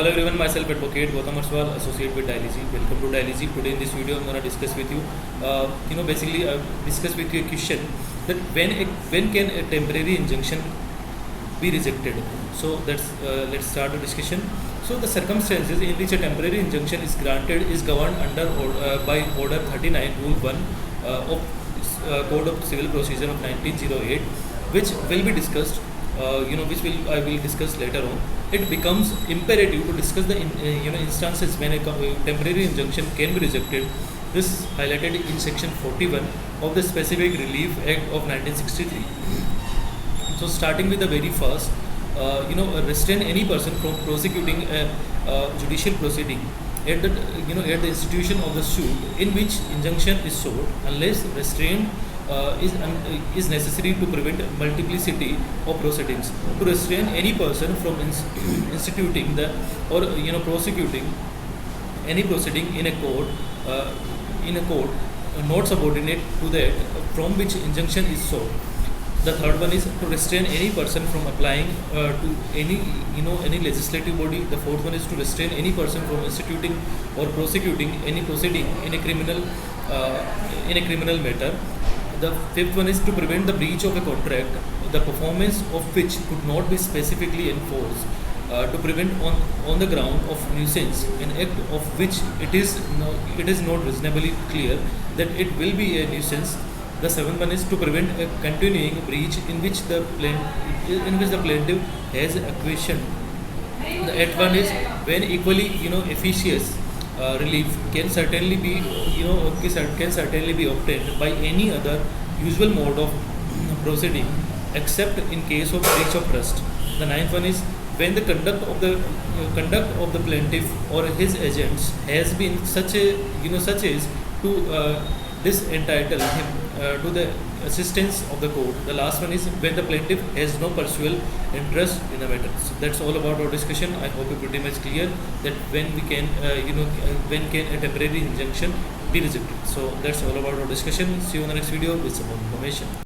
Hello everyone, myself Advocate Gautam Arswal, associate with Dialyzy. Welcome to Dialyzy. Today in this video, I'm gonna discuss with you, basically discuss with you a question that when can a temporary injunction be rejected. So let's start the discussion. So the circumstances in which a temporary injunction is granted is governed under by Order 39, Rule 1 of Code of Civil Procedure of 1908, which will be discussed. I will discuss later on. It becomes imperative to discuss the instances when a temporary injunction can be rejected. This is highlighted in Section 41 of the Specific Relief Act of 1963. So starting with the very first, restrain any person from prosecuting a judicial proceeding at the institution of the suit in which injunction is sought, unless restraint is necessary to prevent multiplicity of proceedings. To restrain any person from instituting prosecuting any proceeding in a court not subordinate to that from which injunction is sought. The third one is to restrain any person from applying to any legislative body. The fourth one is to restrain any person from instituting or prosecuting any proceeding in a criminal matter. The fifth one is to prevent the breach of a contract, the performance of which could not be specifically enforced, to prevent on the ground of nuisance an act of which it is not reasonably clear that it will be a nuisance. The seventh one is to prevent a continuing breach in which the plaintiff has acquiesced. The eighth one is when equally efficacious relief can certainly be obtained by any other usual mode of proceeding except in case of breach of trust. The ninth one is when the conduct of the plaintiff or his agents has been such as to disentitle him to the assistance of the court. The last one is when the plaintiff has no personal interest in the matter. So that's all about our discussion. I hope it's pretty much clear that when can a temporary injunction be rejected. So that's all about our discussion. See you in the next video with some more information.